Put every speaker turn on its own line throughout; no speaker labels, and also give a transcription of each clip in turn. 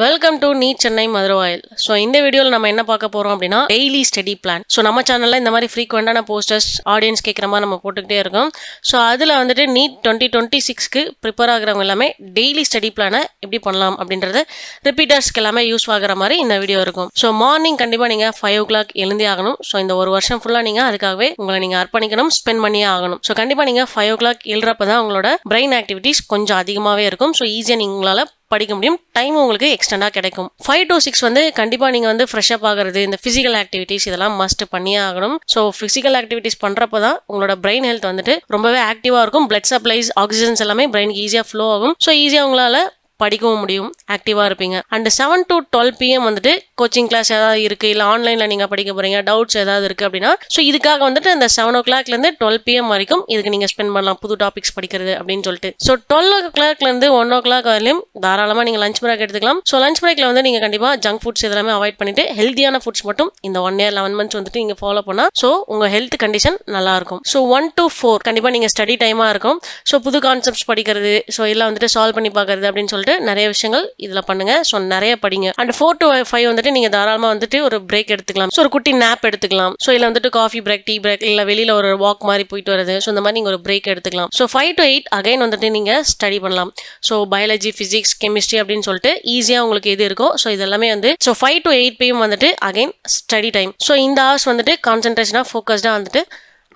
Welcome to NEET Chennai Maduravoyal. So இந்த வீடியோவில் நம்ம என்ன பார்க்க போகிறோம் அப்படின்னா டெய்லி ஸ்டடி பிளான். ஸோ நம்ம சேனலில் இந்த மாதிரி ஃப்ரீக்வெண்ட்டான போஸ்டர்ஸ் ஆடியன்ஸ் கேட்குற மாதிரி நம்ம போட்டுக்கிட்டே இருக்கோம். ஸோ அதில் வந்துட்டு நீட் 2026க்கு ப்ரிப்பேர் ஆகிறவங்க எல்லாமே டெய்லி ஸ்டடி பிளானை எப்படி பண்ணலாம் அப்படின்றது ரிப்பீட்டர்ஸ்க்கு எல்லாமே யூஸ் ஆகிற மாதிரி இந்த வீடியோ இருக்கும். ஸோ மார்னிங் கண்டிப்பாக நீங்கள் 5 o'clock எழுந்தே ஆகணும். ஸோ இந்த ஒரு வருஷம் ஃபுல்லாக நீங்கள் அதுக்காகவே உங்களை நீங்கள் அர்ப்பணிக்கணும், ஸ்பெண்ட் பண்ணியே ஆகணும். ஸோ கண்டிப்பாக நீங்கள் 5 o'clock எழுறப்ப தான் உங்களோட பிரெயின் ஆக்டிவிட்டிஸ் கொஞ்சம் அதிகமாகவே இருக்கும். ஸோ ஈஸியாக நீங்கள் உங்களால் படிக்க முடியும், டைம் உங்களுக்கு எக்ஸ்டெண்டாக கிடைக்கும். 5 to 6 வந்து கண்டிப்பாக நீங்கள் வந்து ஃப்ரெஷ்அப் ஆகிறது, இந்த ஃபிசிக்கல் ஆக்டிவிட்டிஸ் இதெல்லாம் மஸ்ட் பண்ணியே ஆகணும். ஸோ ஃபிசிக்கல் ஆக்டிவிட்டிஸ் பண்ணுறப்ப தான் உங்களோட பிரெயின் ஹெல்த் வந்துட்டு ரொம்பவே ஆக்டிவாக இருக்கும். பிளட் சப்ளைஸ், ஆக்சிஜன்ஸ் எல்லாமே பிரெயினுக்கு ஈஸியாக ஃப்ளோ ஆகும். ஸோ ஈஸியாக உங்களால் படிக்கவும் முடியும், ஆக்டிவாக இருப்பீங்க. அண்ட் 7 to 12 PM வந்துட்டு கோச்சிங் கிளாஸ் ஏதாவது இருக்குது, இல்லை ஆன்லைனில் நீங்கள் படிக்க போகிறீங்க, டவுட்ஸ் ஏதாவது இருக்குது அப்படின்னா ஸோ இதுக்காக வந்துட்டு இந்த 7 o'clockலேருந்து 12 PM வரைக்கும் இதுக்கு நீங்கள் ஸ்பெண்ட் பண்ணலாம், புது டாபிக்ஸ் படிக்கிறது அப்படின்னு சொல்லிட்டு. ஸோ 12 o'clockலேருந்து 1 o'clock வரையும் தாராளமாக நீங்கள் லஞ்ச் பிரேக் எடுத்துக்கலாம். ஸோ லஞ்ச் பிரேக்கில் வந்து நீங்கள் கண்டிப்பாக ஜங்க் ஃபுட்ஸ் இதெல்லாமே அவாய்ட் பண்ணிவிட்டு ஹெல்த்தியான ஃபுட்ஸ் மட்டும் இந்த 1 year 11 months வந்துட்டு நீங்கள் ஃபாலோ பண்ணால் ஸோ உங்கள் ஹெல்த் கண்டிஷன் நல்லாயிருக்கும். ஸோ 1 to 4 கண்டிப்பாக நீங்கள் ஸ்டடி டைமாக இருக்கும். ஸோ புது கான்செப்ட்ஸ் படிக்கிறது, ஸோ இல்லை வந்துட்டு சால்வ் பண்ணி பார்க்கறது அப்படின்னு சொல்லிட்டு நிறைய விஷயங்கள் இதில் பண்ணுங்க. ஸோ நிறைய படிங்க. அண்ட் 4 to 5 வந்துட்டு நீங்கள் தாராளமாக வந்துட்டு ஒரு பிரேக் எடுத்துக்கலாம். ஸோ ஒரு குட்டி நேப் எடுத்துக்கலாம். ஸோ இல்லை வந்துட்டு காஃபி பிரேக், டீ பிரேக், இல்லை வெளியில் ஒரு வாக் மாதிரி போயிட்டு வருது. ஸோ இந்த மாதிரி நீங்கள் ஒரு பிரேக் எடுத்துக்கலாம். ஸோ 5 to 8 அகைன் வந்துட்டு நீங்கள் ஸ்டடி பண்ணலாம். ஸோ பயாலஜி, ஃபிசிக்ஸ், கெமிஸ்ட்ரி அப்படின்னு சொல்லிட்டு ஈஸியாக உங்களுக்கு எது இருக்கோ ஸோ இதெல்லாமே வந்து ஸோ 5 to 8 PM வந்துட்டு அகைன் ஸ்டடி டைம். ஸோ இந்த ஹவர்ஸ் வந்துட்டு கான்சன்ட்ரேஷனாக ஃபோக்கஸ்டாக வந்துட்டு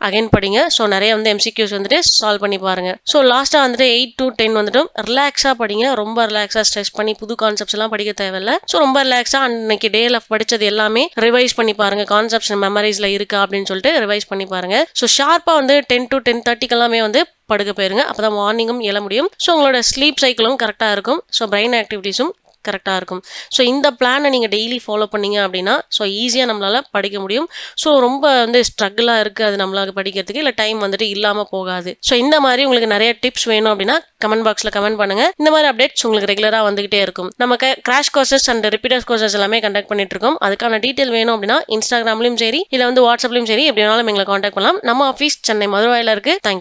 அகைன் படிங்க. ஸோ நிறைய வந்து MCQs வந்துட்டு சால்வ் பண்ணி பாருங்க. ஸோ லாஸ்ட்டாக வந்துட்டு 8 to 10 வந்துட்டு ரிலாக்ஸாக படிங்க. ரொம்ப ரிலாக்ஸாக ஸ்ட்ரெஸ் பண்ணி புது கான்செப்ட்ஸ் எல்லாம் படிக்க தேவையில்லை. ஸோ ரொம்ப ரிலாக்ஸாக அன்னைக்கு டேல படித்தது எல்லாமே ரிவைஸ் பண்ணி பாருங்க. கான்செப்ட்ஸ் மெமரிஸில் இருக்கா அப்படின்னு சொல்லிட்டு ரிவைஸ் பண்ணி பாருங்க. ஸோ ஷார்ப்பாக வந்து 10 to 10:30 எல்லாமே வந்து படுக்க போயிருங்க. அப்போ தான் மார்னிங்கும் எழ முடியும். ஸோ உங்களோட ஸ்லீப் சைக்கிளும் கரெக்டாக இருக்கும். ஸோ பிரெயின் ஆக்டிவிட்டீஸும் கரெக்டாக இருக்கும். ஸோ இந்த பிளானை நீங்கள் டெய்லி ஃபாலோ பண்ணீங்க அப்படின்னா ஸோ ஈஸியாக நம்மளால் படிக்க முடியும். ஸோ ரொம்ப வந்து ஸ்ட்ரகிளாக இருக்குது அது நம்மளால் படிக்கிறதுக்கு, இல்லை டைம் வந்துட்டு இல்லாமல் போகாது. ஸோ இந்த மாதிரி உங்களுக்கு நிறைய டிப்ஸ் வேணும் அப்படின்னா கமெண்ட் பாக்ஸில் கமெண்ட் பண்ணுங்கள். இந்த மாதிரி அப்டேட்ஸ் உங்களுக்கு ரெகுலராக வந்துகிட்டே இருக்கும். நம்ம crash courses and repeaters courses எல்லாமே கண்டக்ட் பண்ணிட்டு இருக்கோம். அதுக்கான டீட்டெயில் வேணும் அப்படின்னா இன்ஸ்டாகிராம்லையும் சரி, இல்லை வந்து வாட்ஸ்அப்லையும் சரி, எப்படி வேணாலும் எங்களை காண்டாக்ட் பண்ணலாம். நம்ம ஆஃபீஸ் சென்னை மதுரவாயில் இருக்குது. தேங்க்யூ.